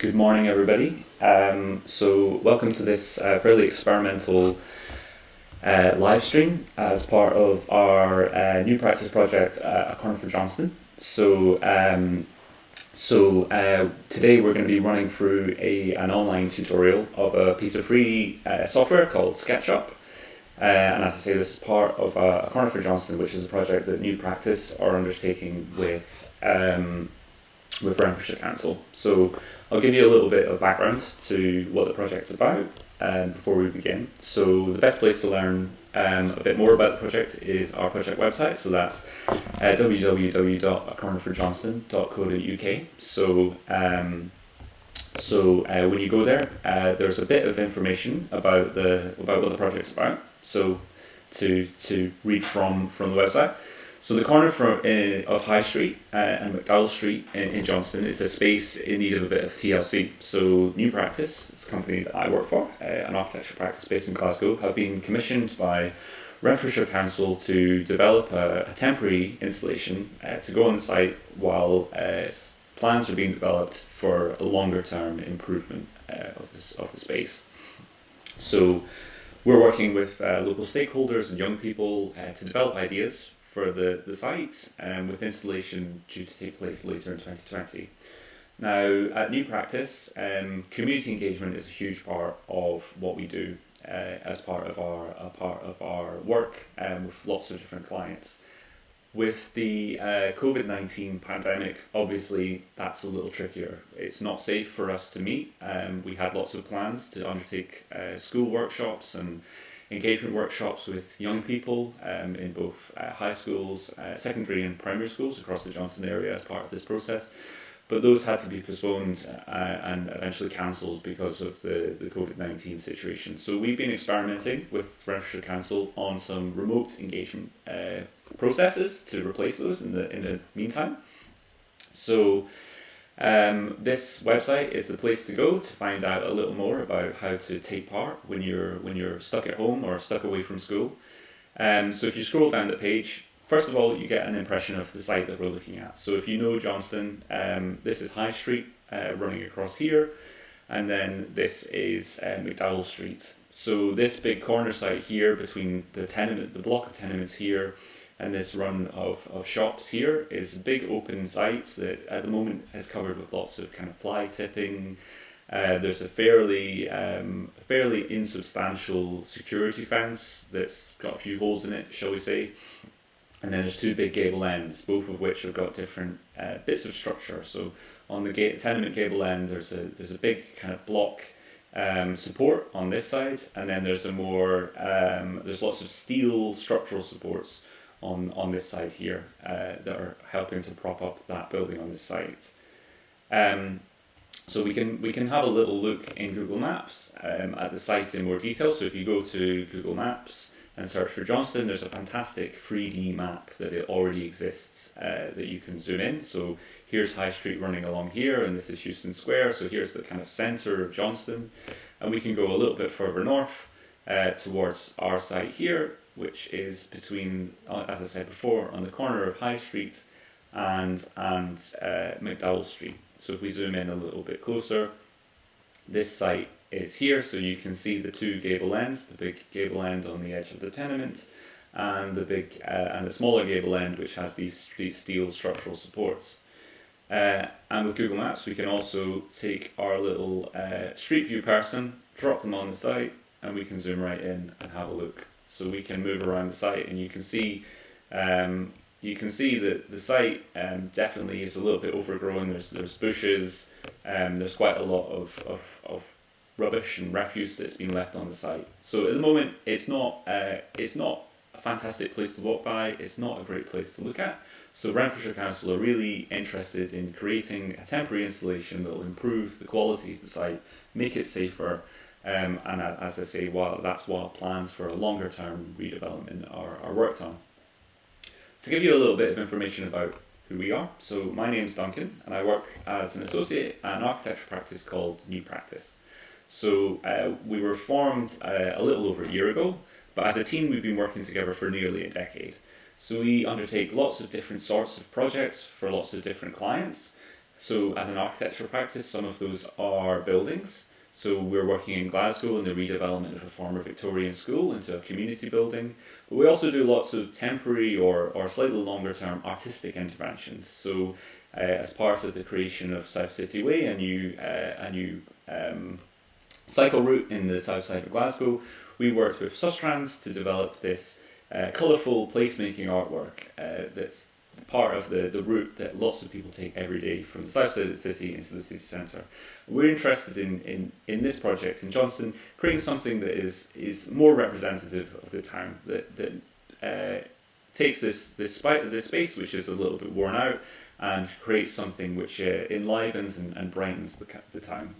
Good morning, everybody. So welcome to this fairly experimental live stream as part of our new practice project at Corner for Johnstone. Today we're going to be running through an online tutorial of a piece of free software called SketchUp. And as I say, this is part of a Corner for Johnstone, which is a project that New Practice are undertaking with Renfrewshire Council. So I'll give you a little bit of background to what the project's about before we begin. So the best place to learn a bit more about the project is our project website. So that's www.acornerforjohnston.co.uk. So when you go there, there's a bit of information about what the project's about. So to read from the website. So the corner of High Street and Macdowell Street in Johnstone is a space in need of a bit of TLC. So New Practice, this company that I work for, an architecture practice based in Glasgow, have been commissioned by Renfrewshire Council to develop a temporary installation to go on the site while plans are being developed for a longer term improvement of the space. So we're working with local stakeholders and young people to develop ideas for the site, with installation due to take place later in 2020. Now, at New Practice, community engagement is a huge part of what we do as part of our work with lots of different clients. With the COVID-19 pandemic, obviously that's a little trickier. It's not safe for us to meet. We had lots of plans to undertake school workshops and engagement workshops with young people in both high schools, secondary and primary schools across the Johnstone area as part of this process. But those had to be postponed and eventually cancelled because of the COVID-19 situation. So we've been experimenting with Renfrewshire Council on some remote engagement processes to replace those in the meantime. So this website is the place to go to find out a little more about how to take part when you're stuck at home or stuck away from school. So if you scroll down the page, first of all, you get an impression of the site that we're looking at. So if you know Johnstone, this is High Street running across here, and then this is Macdowell Street. So this big corner site here between the block of tenements here, and this run of shops here is a big open site that at the moment is covered with lots of kind of fly tipping. There's a fairly insubstantial security fence that's got a few holes in it, shall we say. And then there's two big gable ends, both of which have got different bits of structure. So on the tenement gable end, there's a big kind of block support on this side, and then there's there's lots of steel structural supports on this side here that are helping to prop up that building on this site. So we can have a little look in Google Maps at the site in more detail. So if you go to Google Maps and search for Johnstone, there's a fantastic 3D map that it already exists that you can zoom in. So here's High Street running along here, and this is Houston Square. So here's the kind of centre of Johnstone, and we can go a little bit further north towards our site here, which is between, as I said before, on the corner of High Street and Macdowell Street. So if we zoom in a little bit closer, this site is here, so you can see the two gable ends, the big gable end on the edge of the tenement, and the smaller gable end, which has these steel structural supports. And with Google Maps, we can also take our little Street View person, drop them on the site, and we can zoom right in and have a look. So we can move around the site, and you can see that the site definitely is a little bit overgrown. There's bushes, there's quite a lot of rubbish and refuse that's been left on the site. So at the moment, it's not a fantastic place to walk by. It's not a great place to look at. So Renfrewshire Council are really interested in creating a temporary installation that will improve the quality of the site, make it safer. And as I say, while plans for a longer term redevelopment are worked on. To give you a little bit of information about who we are, so my name's Duncan, and I work as an associate at an architecture practice called New Practice. So we were formed a little over a year ago, but as a team we've been working together for nearly a decade. So we undertake lots of different sorts of projects for lots of different clients. So as an architectural practice, some of those are buildings. So we're working in Glasgow in the redevelopment of a former Victorian school into a community building. But we also do lots of temporary or slightly longer term artistic interventions. So as part of the creation of South City Way, a new cycle route in the south side of Glasgow, we worked with Sustrans to develop this colourful placemaking artwork that's part of the route that lots of people take every day from the south side of the city into the city centre. We're interested in this project in Johnstone, creating something that is more representative of the town, that takes this space which is a little bit worn out and creates something which enlivens and brightens the town.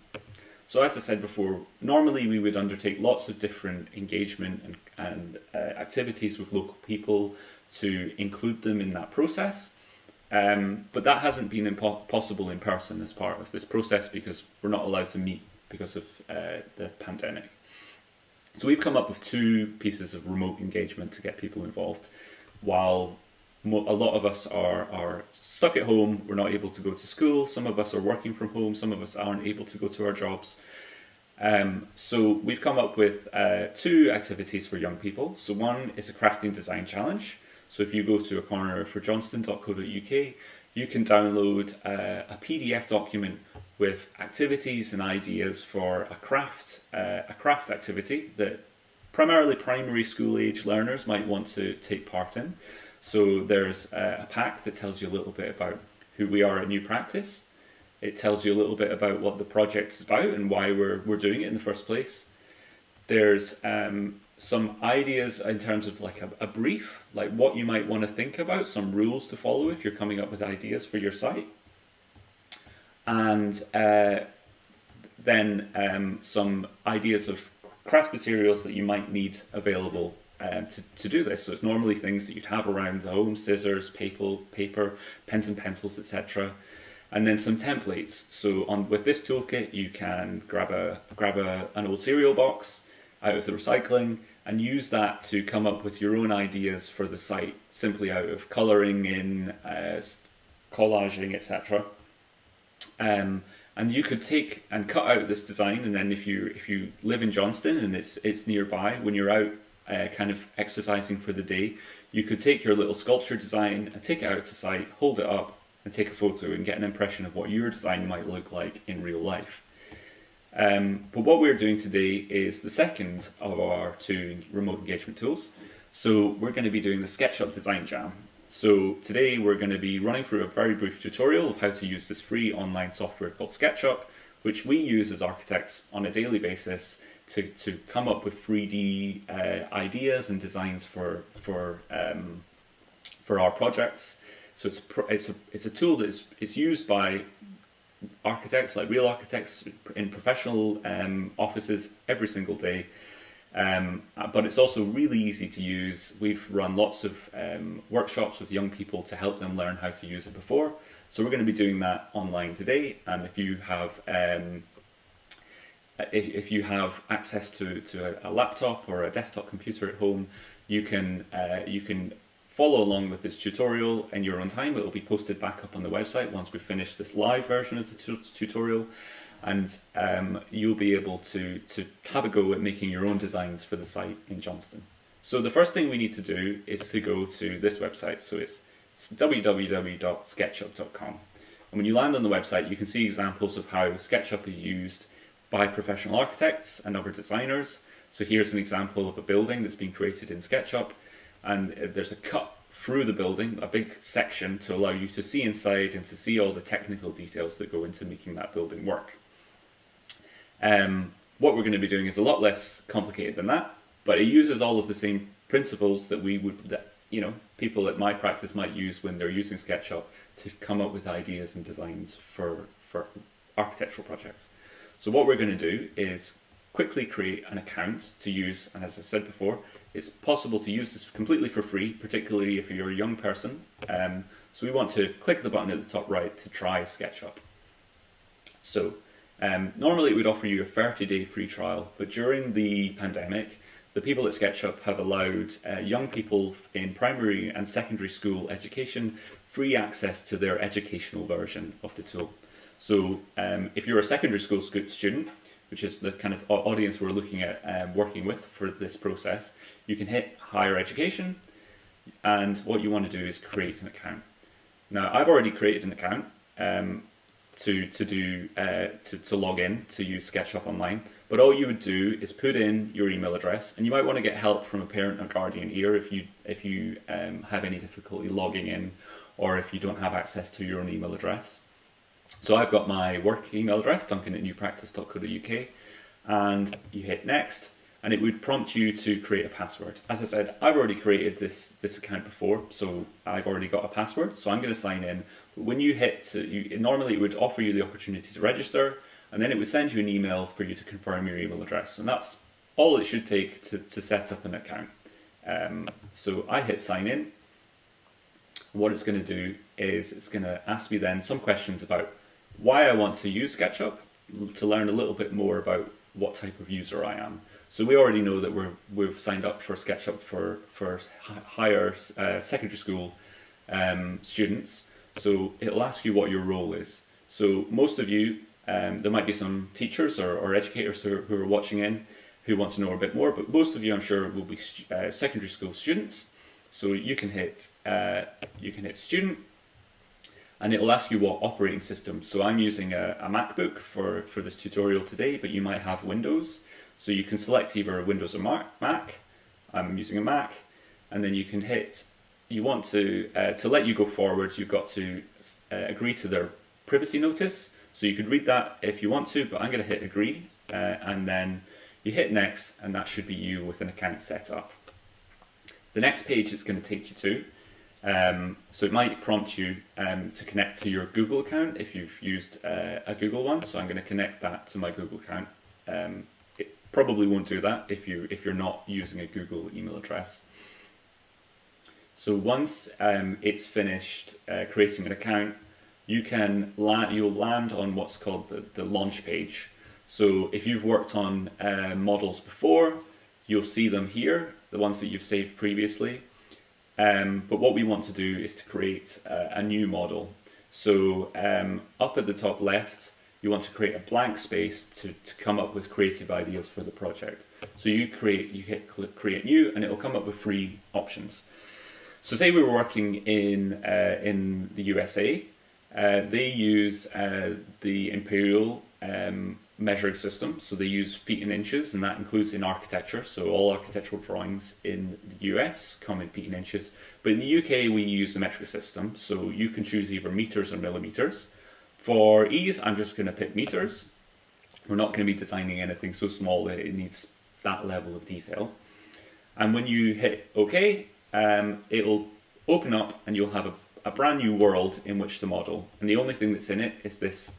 So as I said before, normally we would undertake lots of different engagement and activities with local people to include them in that process. But that hasn't been possible in person as part of this process because we're not allowed to meet because of the pandemic. So we've come up with 2 pieces of remote engagement to get people involved. While a lot of us are stuck at home, we're not able to go to school, some of us are working from home, some of us aren't able to go to our jobs. So we've come up with 2 activities for young people. So one is a crafting design challenge. So if you go to a corner for johnstone.co.uk, you can download a PDF document with activities and ideas for a craft activity that primarily primary school age learners might want to take part in. So there's a pack that tells you a little bit about who we are at New Practice. It tells you a little bit about what the project is about and why we're doing it in the first place. There's some ideas in terms of like a brief, like what you might want to think about, some rules to follow if you're coming up with ideas for your site. And then some ideas of craft materials that you might need available to do this. So it's normally things that you'd have around the home: scissors, paper, pens and pencils, etc. And then some templates. So with this toolkit, you can grab an old cereal box out of the recycling and use that to come up with your own ideas for the site, simply out of colouring in, collaging, etc. And you could take and cut out this design, and then if you live in Johnstone and it's nearby, when you're out kind of exercising for the day, you could take your little sculpture design and take it out to site, hold it up and take a photo and get an impression of what your design might look like in real life. But what we're doing today is the second of our 2 remote engagement tools. So we're going to be doing the SketchUp Design Jam. So today we're going to be running through a very brief tutorial of how to use this free online software called SketchUp, which we use as architects on a daily basis to come up with 3D ideas and designs for our projects. So it's a tool that is used by architects, like real architects in professional offices every single day. But it's also really easy to use. We've run lots of workshops with young people to help them learn how to use it before. So we're going to be doing that online today. And if you have access to a laptop or a desktop computer at home, you can follow along with this tutorial in your own time. It will be posted back up on the website once we finish this live version of the tutorial, and you'll be able to have a go at making your own designs for the site in Johnstone. So the first thing we need to do is to go to this website. So it's www.sketchup.com. And when you land on the website, you can see examples of how SketchUp is used by professional architects and other designers. So here's an example of a building that's been created in SketchUp, and there's a cut through the building, a big section to allow you to see inside and to see all the technical details that go into making that building work. What we're going to be doing is a lot less complicated than that, but it uses all of the same principles that people at my practice might use when they're using SketchUp to come up with ideas and designs for architectural projects. So what we're going to do is quickly create an account to use, and as I said before, it's possible to use this completely for free, particularly if you're a young person. So we want to click the button at the top right to try SketchUp. So normally it would offer you a 30-day free trial, but during the pandemic, the people at SketchUp have allowed young people in primary and secondary school education free access to their educational version of the tool. So if you're a secondary school student, which is the kind of audience we're looking at working with for this process, you can hit higher education, and what you want to do is create an account. Now, I've already created an account to log in to use SketchUp online, but all you would do is put in your email address, and you might want to get help from a parent or guardian here if you have any difficulty logging in, or if you don't have access to your own email address. So I've got my work email address, duncan@newpractice.co.uk, and you hit next, and it would prompt you to create a password. As I said, I've already created this account before, so I've already got a password, so I'm going to sign in. But when you hit, normally it would offer you the opportunity to register, and then it would send you an email for you to confirm your email address, and that's all it should take to set up an account. So I hit sign in. What it's going to do is it's going to ask me then some questions about why I want to use SketchUp, to learn a little bit more about what type of user I am. So we already know that we've signed up for SketchUp for higher secondary school students. So it'll ask you what your role is. So most of you, there might be some teachers or educators who are watching in who want to know a bit more, but most of you, I'm sure, will be secondary school students. So you can hit student, and it'll ask you what operating system. So I'm using a MacBook for this tutorial today, but you might have Windows. So you can select either Windows or Mac. I'm using a Mac, and then you can hit, you want to let you go forward, you've got to agree to their privacy notice. So you could read that if you want to, but I'm going to hit agree, and then you hit next, and that should be you with an account set up. The next page it's going to take you to, so it might prompt you to connect to your Google account if you've used a Google one. So I'm going to connect that to my Google account. It probably won't do that if you're not using a Google email address. So once it's finished creating an account, you'll land on what's called the launch page. So if you've worked on models before, you'll see them here, the ones that you've saved previously. But what we want to do is to create a new model. So up at the top left, you want to create a blank space to come up with creative ideas for the project. So you hit create new, and it will come up with 3 options. So say we were working in the USA, they use the imperial measuring system. So they use feet and inches, and that includes in architecture. So all architectural drawings in the US come in feet and inches. But in the UK, we use the metric system. So you can choose either meters or millimeters. For ease, I'm just going to pick meters. We're not going to be designing anything so small that it needs that level of detail. And when you hit OK, it'll open up, and you'll have a brand new world in which to model. And the only thing that's in it is this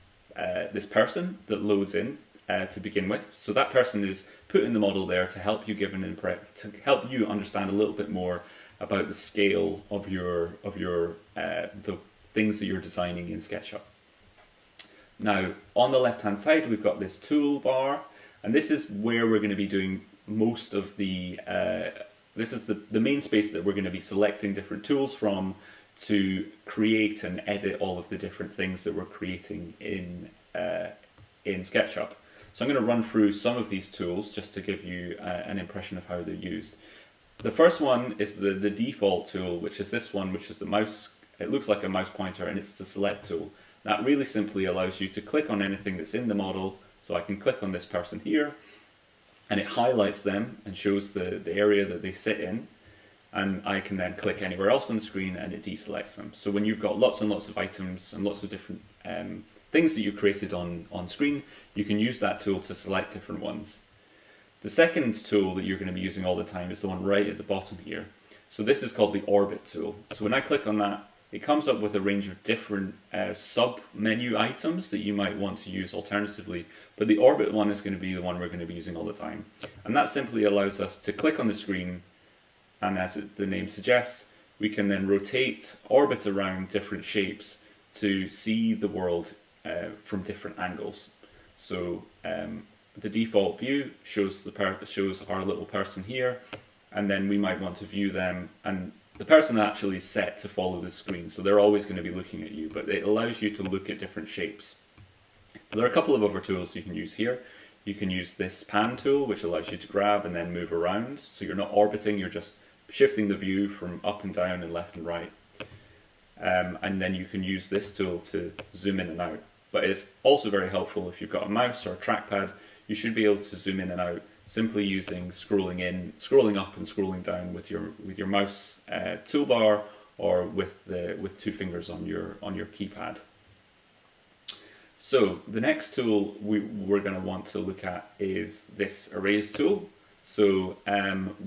person that loads in to begin with. So that person is put in the model there to help you to help you understand a little bit more about the scale of the things that you're designing in SketchUp. Now, on the left-hand side, we've got this toolbar, and this is where we're going to be doing most of the. This is the main space that we're going to be selecting different tools from to create and edit all of the different things that we're creating in SketchUp. So I'm going to run through some of these tools just to give you an impression of how they're used. The first one is the default tool, which is this one, which is the mouse. It looks like a mouse pointer, and it's the select tool. That really simply allows you to click on anything that's in the model. So I can click on this person here, and it highlights them and shows the area that they sit in. And I can then click anywhere else on the screen, and it deselects them. So when you've got lots and lots of items and lots of different things that you created on screen, you can use that tool to select different ones. The second tool that you're going to be using all the time is the one right at the bottom here. So this is called the orbit tool. So when I click on that, it comes up with a range of different sub-menu items that you might want to use alternatively, but the orbit one is going to be the one we're going to be using all the time. And that simply allows us to click on the screen, and as the name suggests, we can then rotate, orbit around different shapes to see the world from different angles. So the default view shows our little person here, and then we might want to view them, and the person actually is set to follow the screen, so they're always going to be looking at you, but it allows you to look at different shapes. There are a couple of other tools you can use here. You can use this pan tool, which allows you to grab and then move around. So you're not orbiting, you're just shifting the view from up and down and left and right. And then you can use this tool to zoom in and out. But it's also very helpful if you've got a mouse or a trackpad. You should be able to zoom in and out simply using scrolling up and scrolling down with your mouse toolbar, or with two fingers on your keypad. So the next tool we're going to want to look at is this erase tool. So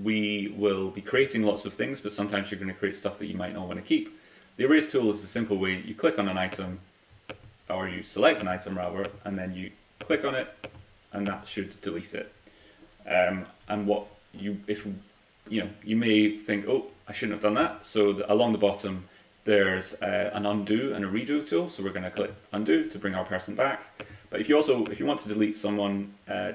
we will be creating lots of things, but sometimes you're going to create stuff that you might not want to keep. The erase tool is a simple way you click on an item, or you select an item rather, and then you click on it, and that should delete it. And what you may think, oh, I shouldn't have done that. So along the bottom, there's an undo and a redo tool. So we're going to click undo to bring our person back. But if you want to delete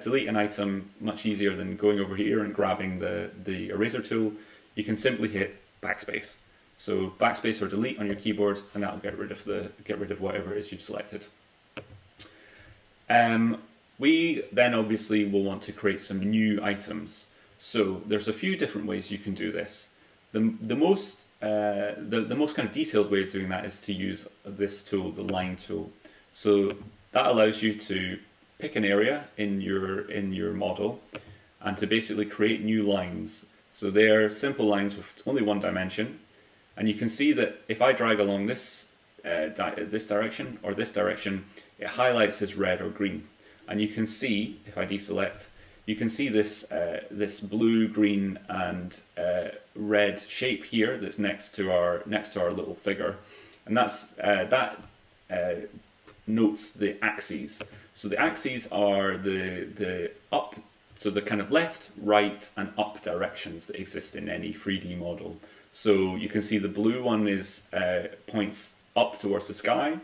delete an item much easier than going over here and grabbing the eraser tool, you can simply hit backspace. So backspace or delete on your keyboard, and that'll get rid of whatever it is you've selected. We then obviously will want to create some new items. So there's a few different ways you can do this. The most kind of detailed way of doing that is to use this tool, the line tool. So that allows you to pick an area in your model and to basically create new lines. So they're simple lines with only one dimension. And you can see that if I drag along this direction or this direction, it highlights as red or green. And you can see, if I deselect, you can see this blue, green, and red shape here that's next to our little figure, and that notes the axes. So the axes are the up, so the kind of left, right, and up directions that exist in any 3D model. So you can see the blue one points up towards the sky,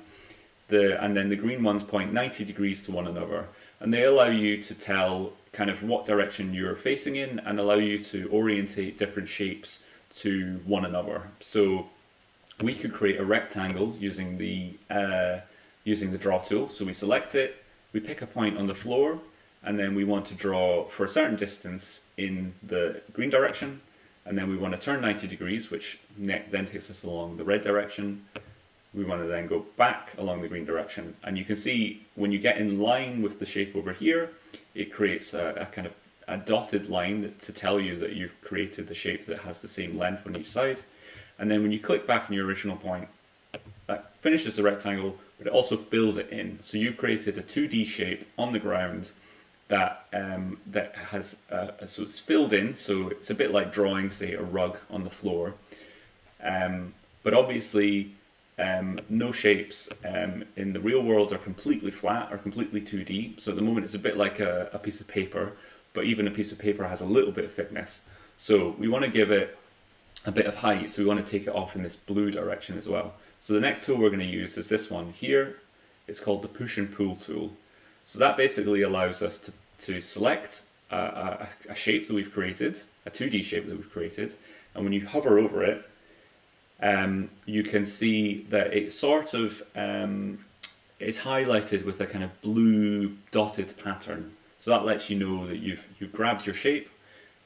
and then the green ones point 90 degrees to one another, and they allow you to tell kind of what direction you're facing in and allow you to orientate different shapes to one another. So we could create a rectangle using the draw tool. So we select it, we pick a point on the floor, and then we want to draw for a certain distance in the green direction, and then we want to turn 90 degrees, which then takes us along the red direction. We want to then go back along the green direction, and you can see when you get in line with the shape over here, it creates a kind of a dotted line to tell you that you've created the shape that has the same length on each side. And then when you click back on your original point, that finishes the rectangle, but it also fills it in. So you've created a 2D shape on the ground that has so it's filled in. So it's a bit like drawing, say, a rug on the floor, but obviously. No shapes in the real world are completely flat or completely 2D. So at the moment it's a bit like a piece of paper, but even a piece of paper has a little bit of thickness. So we want to give it a bit of height, so we want to take it off in this blue direction as well. So the next tool we're going to use is this one here. It's called the push and pull tool. So that basically allows us to select a shape that we've created, a 2D shape that we've created, and when you hover over it, you can see that it sort of is highlighted with a kind of blue dotted pattern. So that lets you know that you've grabbed your shape,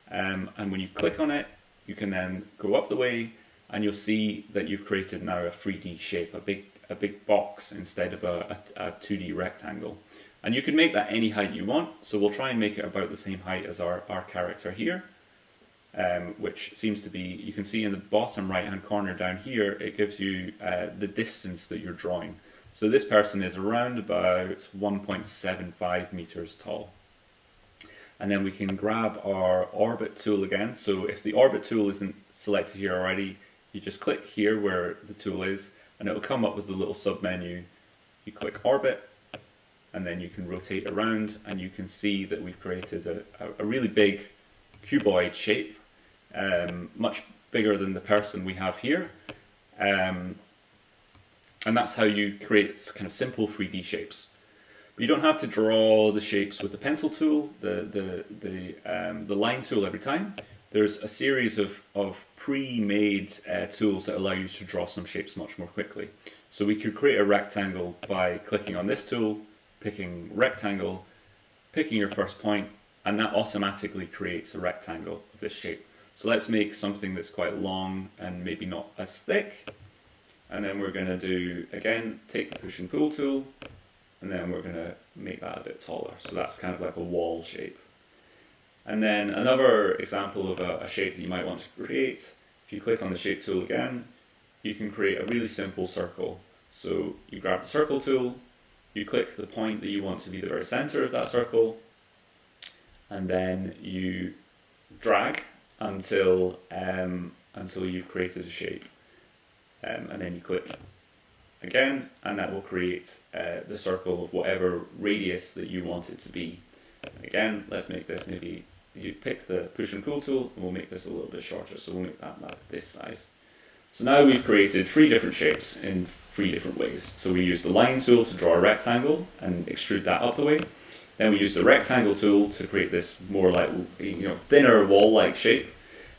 and when you click on it, you can then go up the way, and you'll see that you've created now a 3D shape, a big box instead of a 2D rectangle. And you can make that any height you want. So we'll try and make it about the same height as our character here. Which seems to be, you can see in the bottom right hand corner down here, it gives you the distance that you're drawing. So this person is around about 1.75 meters tall. And then we can grab our orbit tool again. So if the orbit tool isn't selected here already, you just click here where the tool is, and it will come up with the little sub menu. You click orbit, and then you can rotate around, and you can see that we've created a really big cuboid shape, much bigger than the person we have here, and that's how you create kind of simple 3D shapes. But you don't have to draw the shapes with the pencil tool, the line tool every time. There's a series of pre-made tools that allow you to draw some shapes much more quickly. So we could create a rectangle by clicking on this tool, picking rectangle, picking your first point, and that automatically creates a rectangle of this shape. So let's make something that's quite long and maybe not as thick. And then we're going to do, again, take the push and pull tool, and then we're going to make that a bit taller. So that's kind of like a wall shape. And then another example of a shape that you might want to create, if you click on the shape tool again, you can create a really simple circle. So you grab the circle tool, you click the point that you want to be the very center of that circle, and then you drag until you've created a shape. And then you click again, and that will create the circle of whatever radius that you want it to be. And again, let's make this, maybe you pick the push and pull tool, and we'll make this a little bit shorter, so we'll make that this size. So now we've created 3 different shapes in 3 different ways. So we use the line tool to draw a rectangle and extrude that up the way. Then we use the rectangle tool to create this more like, thinner wall-like shape.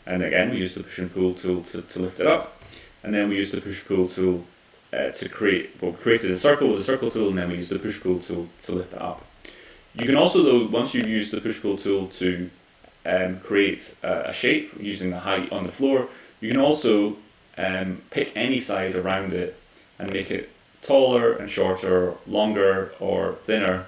And again, we use the push and pull tool to lift it up. And then we use the push-pull tool to create, we created a circle with the circle tool, and then we use the push-pull tool to lift it up. You can also, though, once you've used the push-pull tool to create a shape using the height on the floor, you can also pick any side around it and make it taller and shorter, longer or thinner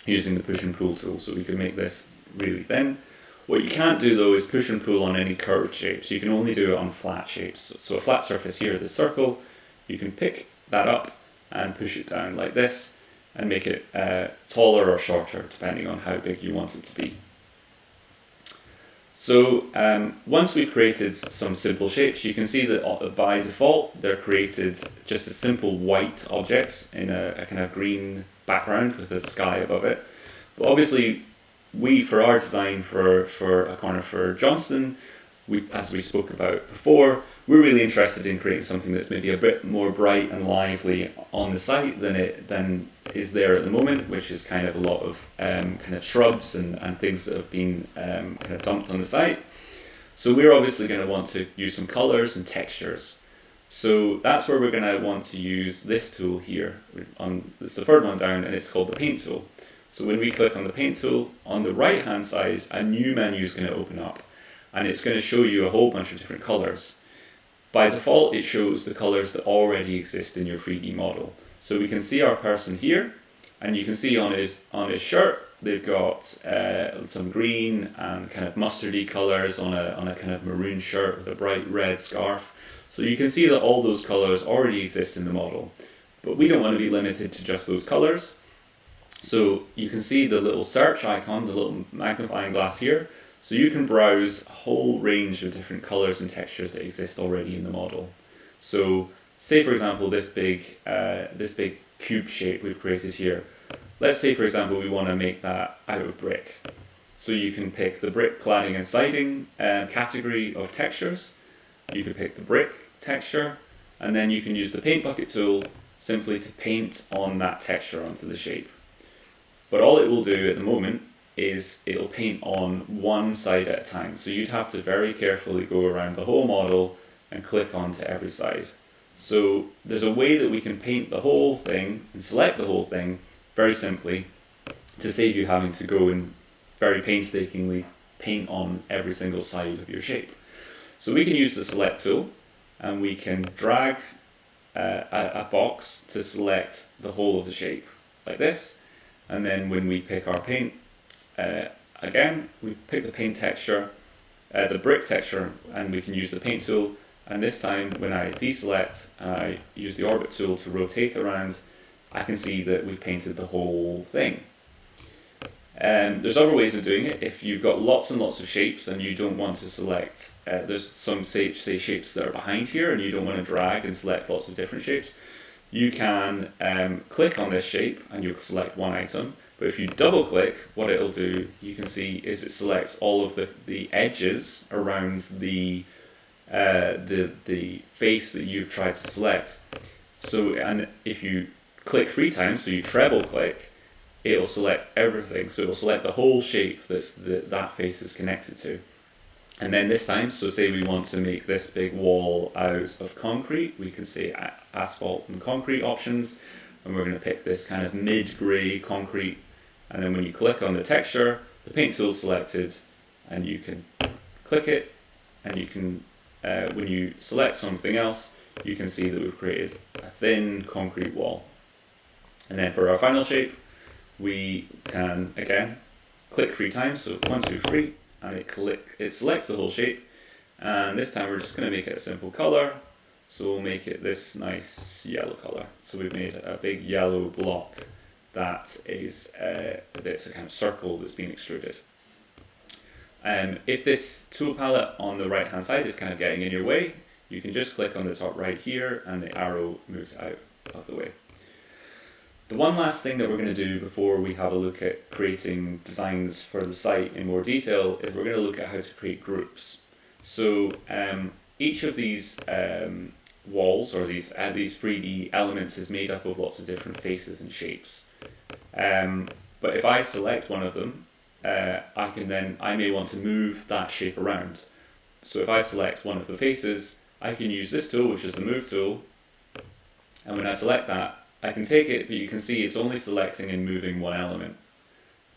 using the push and pull tool. So we can make this really thin. What you can't do though is push and pull on any curved shapes. You can only do it on flat shapes. So a flat surface here, the circle, you can pick that up and push it down like this and make it taller or shorter depending on how big you want it to be. So once we've created some simple shapes, you can see that by default they're created just as simple white objects in a kind of green background with a sky above it. But obviously for our design for a corner for Johnstone, as we spoke about before, we're really interested in creating something that's maybe a bit more bright and lively on the site than is there at the moment, which is kind of a lot of kind of shrubs and things that have been kind of dumped on the site. So we're obviously going to want to use some colors and textures. So that's where we're going to want to use this tool here. It's the third one down, and it's called the paint tool. So when we click on the paint tool, on the right hand side, a new menu is going to open up, and it's going to show you a whole bunch of different colors. By default, it shows the colors that already exist in your 3D model. So we can see our person here, and you can see on his shirt, they've got some green and kind of mustardy colors on a kind of maroon shirt with a bright red scarf. So you can see that all those colors already exist in the model, but we don't want to be limited to just those colors. So you can see the little search icon, the little magnifying glass here. So you can browse a whole range of different colors and textures that exist already in the model. So say for example this big cube shape we've created here. Let's say for example we want to make that out of brick. So you can pick the brick cladding and siding category of textures. You can pick the brick texture, and then you can use the paint bucket tool simply to paint on that texture onto the shape. But all it will do at the moment is it'll paint on one side at a time. So you'd have to very carefully go around the whole model and click onto every side. So there's a way that we can paint the whole thing and select the whole thing very simply to save you having to go and very painstakingly paint on every single side of your shape. So we can use the select tool, and we can drag a box to select the whole of the shape like this. And then when we pick our paint, again, we pick the paint texture, the brick texture, and we can use the paint tool. And this time when I deselect and I use the orbit tool to rotate around, I can see that we've painted the whole thing. There's other ways of doing it. If you've got lots and lots of shapes and you don't want to select, there's some say shapes that are behind here and you don't want to drag and select lots of different shapes, you can click on this shape and you'll select one item. But if you double click, what it'll do, you can see, is it selects all of the edges around the face that you've tried to select. So, and if you click 3 times, so you treble click, it'll select everything. So it'll select the whole shape that face is connected to. And then this time, so say we want to make this big wall out of concrete, we can say asphalt and concrete options, and we're going to pick this kind of mid-grey concrete, and then when you click on the texture, the paint tool is selected, and you can click it, and you can, when you select something else, you can see that we've created a thin concrete wall. And then for our final shape, we can, again, click 3 times, so 1, 2, 3, and it selects the whole shape. And this time we're just going to make it a simple color, so we'll make it this nice yellow color. So we've made a big yellow block that is that's a kind of circle that's been extruded. If this tool palette on the right hand side is kind of getting in your way, you can just click on the top right here and the arrow moves out of the way. The one last thing that we're going to do before we have a look at creating designs for the site in more detail is we're going to look at how to create groups. So each of these walls or these 3D elements is made up of lots of different faces and shapes. But if I select one of them, I may want to move that shape around. So if I select one of the faces, I can use this tool, which is the move tool, and when I select that, I can take it, but you can see it's only selecting and moving one element,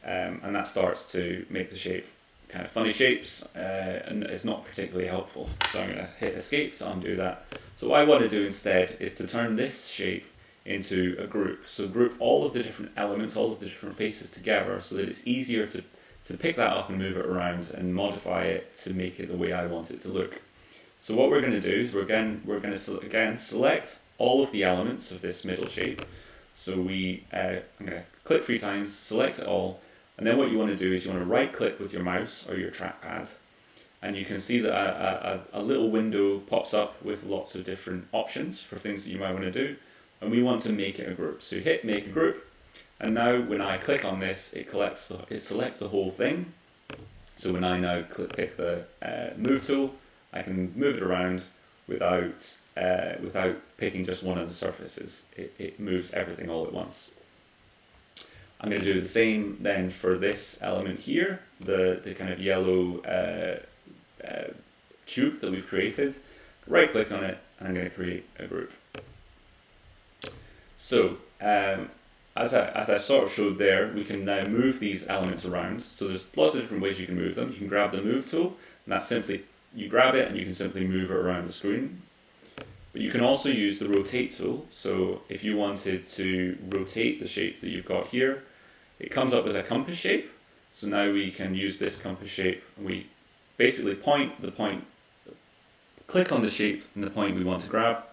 and that starts to make the shape kind of funny shapes, and it's not particularly helpful. So I'm going to hit escape to undo that. So what I want to do instead is to turn this shape into a group. So group all of the different elements, all of the different faces together, so that it's easier to pick that up and move it around and modify it to make it the way I want it to look. So what we're going to do is we're going to select all of the elements of this middle shape. So I'm going to click 3 times, select it all, and then what you want to do is you want to right click with your mouse or your trackpad, and you can see that a little window pops up with lots of different options for things that you might want to do, and we want to make it a group. So hit make a group, and now when I click on this, it selects the whole thing. So when I now pick the move tool, I can move it around without picking just one of the surfaces. It moves everything all at once. I'm going to do the same then for this element here, the kind of yellow tube that we've created. Right click on it, and I'm going to create a group. So as I sort of showed there, we can now move these elements around. So there's lots of different ways you can move them. You can grab the move tool, and that's simply, you grab it and you can simply move it around the screen. But you can also use the rotate tool. So if you wanted to rotate the shape that you've got here, it comes up with a compass shape. So now we can use this compass shape, and we basically click on the shape and the point we want to grab,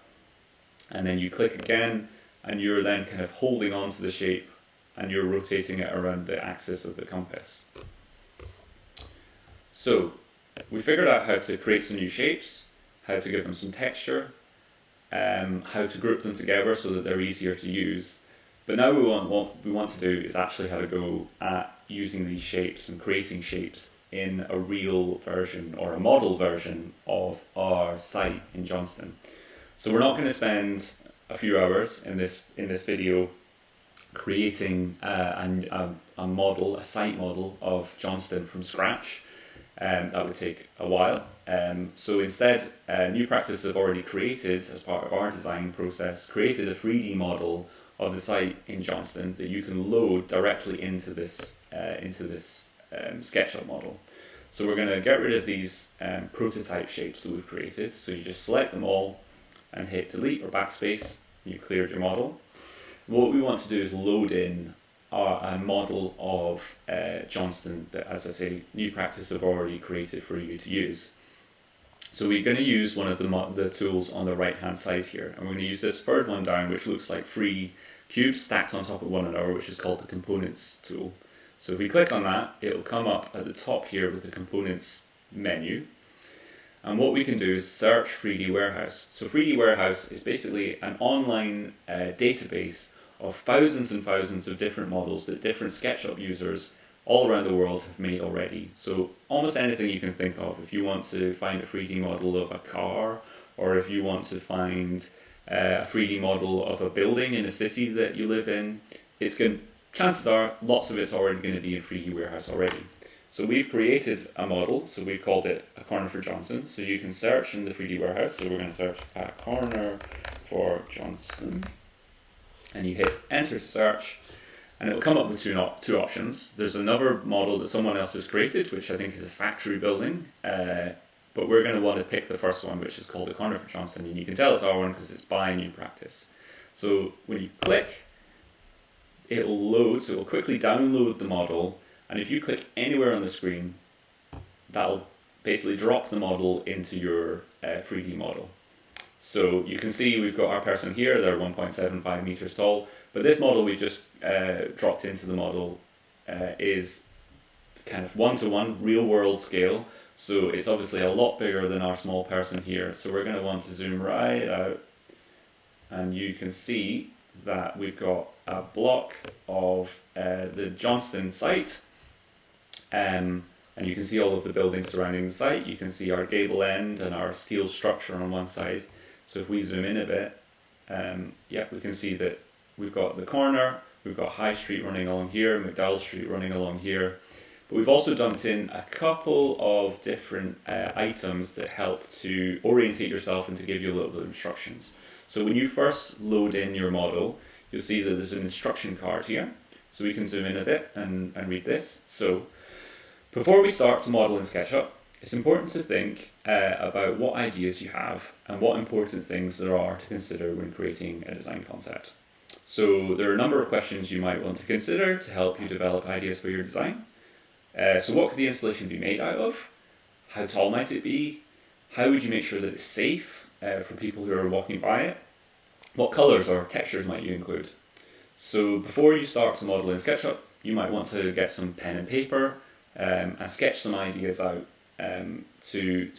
and then you click again, and you're then kind of holding on to the shape and you're rotating it around the axis of the compass. So we figured out how to create some new shapes, how to give them some texture, how to group them together so that they're easier to use. But now what we want to do is actually have a go at using these shapes and creating shapes in a real version or a model version of our site in Johnstone. So we're not going to spend a few hours in this video creating a site model of Johnstone from scratch. That would take a while. So instead, New Practice have already created, as part of our design process, created a 3D model of the site in Johnstone that you can load directly into this SketchUp model. So we're going to get rid of these prototype shapes that we've created. So you just select them all and hit delete or backspace. You've cleared your model. What we want to do is load in a model of Johnstone that, as I say, New Practice have already created for you to use. So we're going to use one of the tools on the right hand side here, and we're going to use this third one down, which looks like 3 cubes stacked on top of one another, which is called the components tool. So if we click on that, it'll come up at the top here with the components menu. And what we can do is search 3D Warehouse. So 3D Warehouse is basically an online database of thousands and thousands of different models that different SketchUp users all around the world have made already. So almost anything you can think of. If you want to find a 3D model of a car, or if you want to find a 3D model of a building in a city that you live in, chances are lots of it's already going to be in 3D Warehouse already. So we've created a model, so we've called it a corner for Johnstone. So you can search in the 3D Warehouse. So we're going to search a corner for Johnstone. and you hit enter to search, and it will come up with two options. There's another model that someone else has created, which I think is a factory building, but we're going to want to pick the first one, which is called the corner for Johnstone, and you can tell it's our one because it's by new practice. So when you click, it'll load, so it'll quickly download the model, and if you click anywhere on the screen, that'll basically drop the model into your 3D model. So you can see we've got our person here, they're 1.75 meters tall, but this model we just dropped into the model is kind of one-to-one real world scale, so it's obviously a lot bigger than our small person here. So we're going to want to zoom right out, and you can see that we've got a block of the Johnstone site, and you can see all of the buildings surrounding the site. You can see our gable end and our steel structure on one side. So if we zoom in a bit, yeah, we can see that we've got the corner, we've got High Street running along here, Macdowell Street running along here, but we've also dumped in a couple of different items that help to orientate yourself and to give you a little bit of instructions. So when you first load in your model, you'll see that there's an instruction card here. So we can zoom in a bit and read this. So before we start to model in SketchUp, it's important to think about what ideas you have and what important things there are to consider when creating a design concept. So there are a number of questions you might want to consider to help you develop ideas for your design. So what could the installation be made out of? How tall might it be? How would you make sure that it's safe for people who are walking by it? What colours or textures might you include? So before you start to model in SketchUp, you might want to get some pen and paper and sketch some ideas out to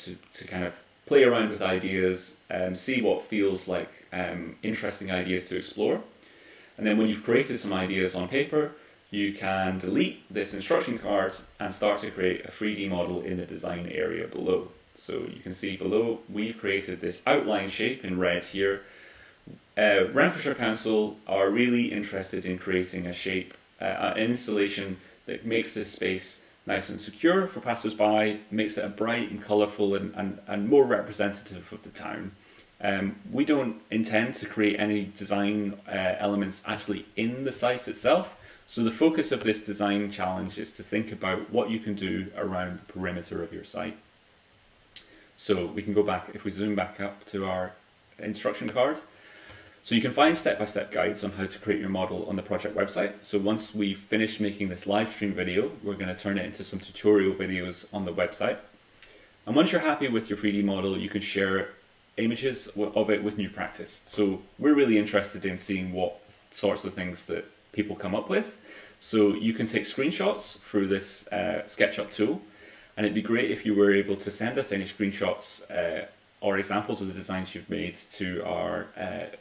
kind of play around with ideas, see what feels like interesting ideas to explore. And then when you've created some ideas on paper, you can delete this instruction card and start to create a 3D model in the design area below. So you can see below, we've created this outline shape in red here. Renfrewshire Council are really interested in creating a shape, an installation that makes this space nice and secure for passers-by, makes it a bright and colourful and more representative of the town. We don't intend to create any design elements actually in the site itself, so the focus of this design challenge is to think about what you can do around the perimeter of your site. So we can go back, if we zoom back up to our instruction card, so you can find step-by-step guides on how to create your model on the project website. So once we've finished making this live stream video, we're going to turn it into some tutorial videos on the website. And once you're happy with your 3D model, you can share images of it with new practice. So we're really interested in seeing what sorts of things that people come up with. So you can take screenshots through this SketchUp tool, and it'd be great if you were able to send us any screenshots or examples of the designs you've made to our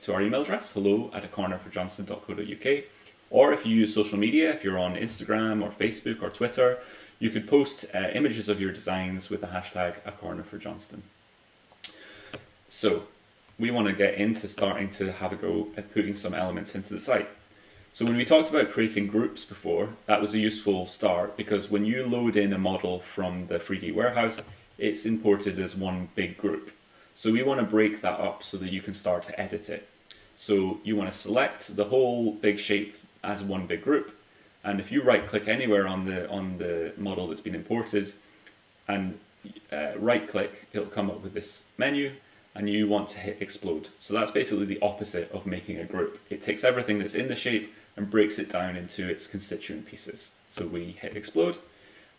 email address, hello@acornerforjohnston.co.uk. Or if you use social media, if you're on Instagram or Facebook or Twitter, you could post images of your designs with the hashtag #acornerforjohnston. So we want to get into starting to have a go at putting some elements into the site. So when we talked about creating groups before, that was a useful start because when you load in a model from the 3D warehouse, it's imported as one big group. So we want to break that up so that you can start to edit it. So you want to select the whole big shape as one big group, and if you right click anywhere on the model that's been imported and right click, it'll come up with this menu, and you want to hit explode. So that's basically the opposite of making a group. It takes everything that's in the shape and breaks it down into its constituent pieces. So we hit explode,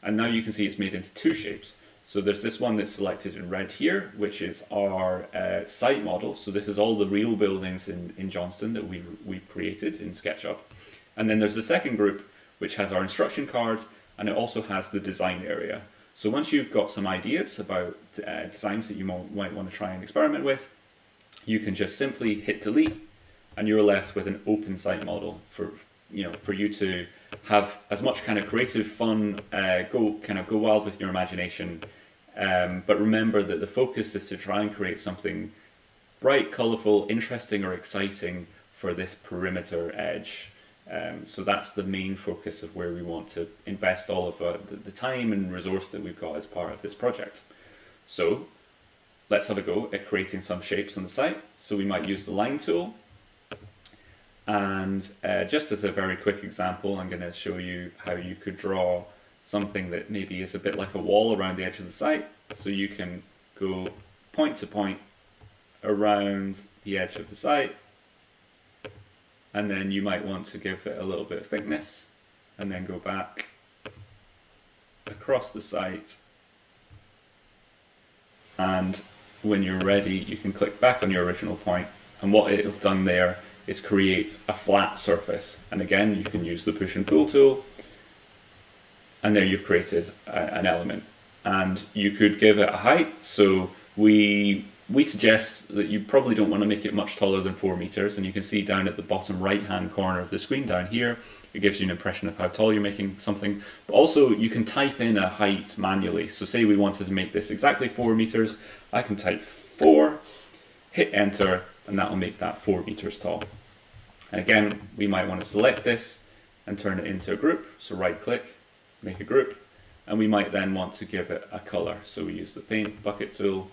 and now you can see it's made into two shapes. So there's this one that's selected in red here, which is our site model. So this is all the real buildings in Johnstone that we've created in SketchUp. And then there's the second group, which has our instruction card, and it also has the design area. So once you've got some ideas about designs that you might want to try and experiment with, you can just simply hit delete, and you're left with an open site model for you to have as much kind of creative fun, go wild with your imagination. But remember that the focus is to try and create something bright, colourful, interesting, or exciting for this perimeter edge. So that's the main focus of where we want to invest all of the time and resource that we've got as part of this project. So let's have a go at creating some shapes on the site. So we might use the line tool, And just as a very quick example, I'm going to show you how you could draw something that maybe is a bit like a wall around the edge of the site. So you can go point to point around the edge of the site, and then you might want to give it a little bit of thickness, and then go back across the site. And when you're ready, you can click back on your original point, and what it's done there is create a flat surface. And again, you can use the push and pull tool, and there you've created an element. And you could give it a height. So we suggest that you probably don't want to make it much taller than 4 meters. And you can see down at the bottom right hand corner of the screen down here, it gives you an impression of how tall you're making something. But also you can type in a height manually. So say we wanted to make this exactly 4 meters, I can type 4, hit enter, and that will make that 4 meters tall. And again, we might want to select this and turn it into a group. So right click, make a group, and we might then want to give it a color. So we use the paint bucket tool,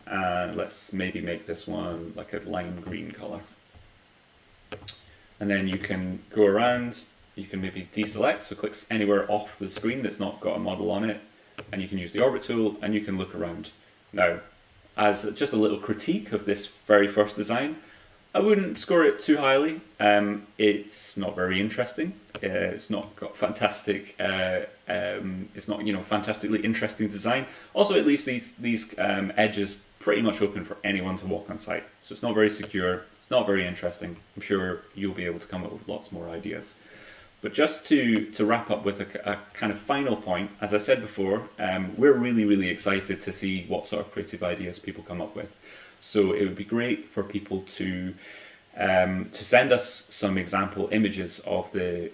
and let's maybe make this one like a lime green color. And then you can go around, you can maybe deselect, so click anywhere off the screen that's not got a model on it, and you can use the orbit tool, and you can look around. Now, as just a little critique of this very first design, I wouldn't score it too highly. It's not very interesting. It's not got fantastic. It's not fantastically interesting design. Also, it leaves these edges pretty much open for anyone to walk on site. So it's not very secure. It's not very interesting. I'm sure you'll be able to come up with lots more ideas. But just to wrap up with a kind of final point, as I said before, we're really excited to see what sort of creative ideas people come up with. So it would be great for people to send us some example images of the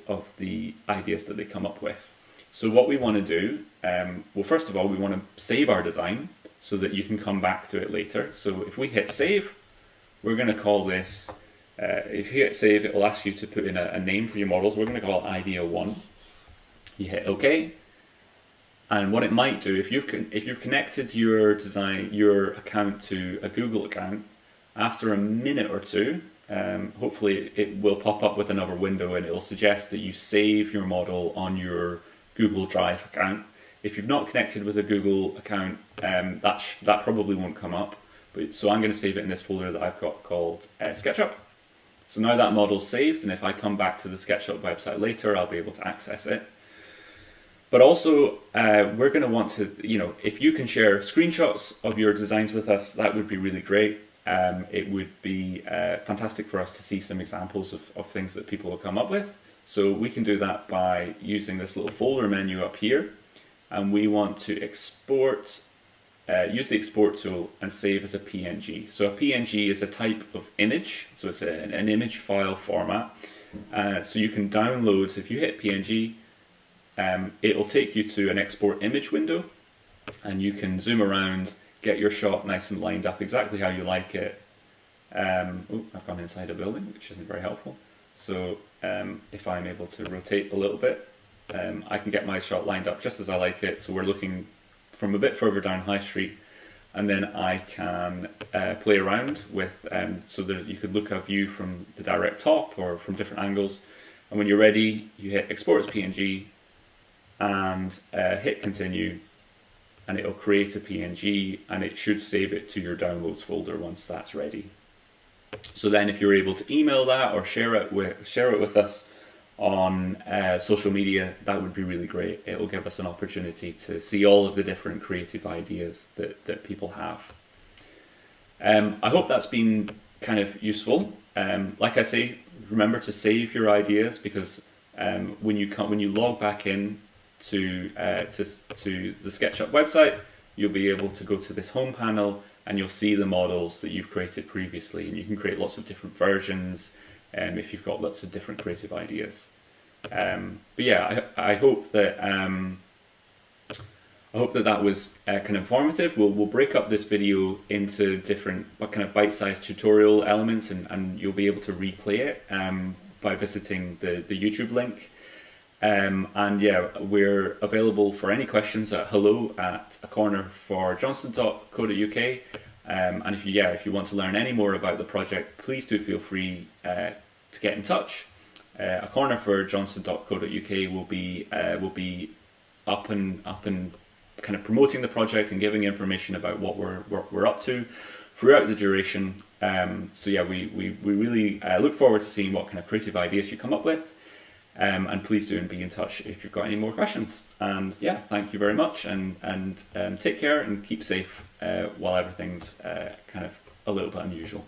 ideas that they come up with. So what we want to do, well, first of all, we want to save our design so that you can come back to it later. So if we hit save, we're going to call this, if you hit save, it will ask you to put in a name for your models. We're going to call it Idea 1. You hit OK. And what it might do, if you've connected your account to a Google account, after a minute or two, hopefully it will pop up with another window, and it will suggest that you save your model on your Google Drive account. If you've not connected with a Google account, that probably won't come up. So I'm going to save it in this folder that I've got called SketchUp. So now that model's saved, and if I come back to the SketchUp website later, I'll be able to access it. But also, we're going to want to, if you can share screenshots of your designs with us, that would be really great. It would be fantastic for us to see some examples of things that people will come up with. So we can do that by using this little folder menu up here. And we want to export, use the export tool and save as a PNG. So a PNG is a type of image. So it's an image file format. So you can download, if you hit PNG, it'll take you to an export image window, and you can zoom around, get your shot nice and lined up exactly how you like it. I've gone inside a building, which isn't very helpful. So if I'm able to rotate a little bit, I can get my shot lined up just as I like it. So we're looking from a bit further down High Street, and then I can play around with, so that you could look at a view from the direct top or from different angles. And when you're ready, you hit export as PNG, and hit continue, and it'll create a PNG, and it should save it to your downloads folder once that's ready. So then if you're able to email that or share it with us on social media, that would be really great. It will give us an opportunity to see all of the different creative ideas that people have. I hope that's been kind of useful. Like I say, remember to save your ideas, because when you log back in to the SketchUp website, you'll be able to go to this home panel, and you'll see the models that you've created previously, and you can create lots of different versions if you've got lots of different creative ideas. But yeah, I hope that that was kind of informative. We'll break up this video into different kind of bite-sized tutorial elements, and you'll be able to replay it by visiting the YouTube link. And yeah, we're available for any questions at hello@acornerforjohnston.co.uk. And if you want to learn any more about the project, please do feel free get in touch. A corner for johnstone.co.uk will be up and kind of promoting the project and giving information about what we're up to throughout the duration. So yeah, we really look forward to seeing what kind of creative ideas you come up with. And please do be in touch if you've got any more questions. And yeah, thank you very much, and take care and keep safe while everything's kind of a little bit unusual.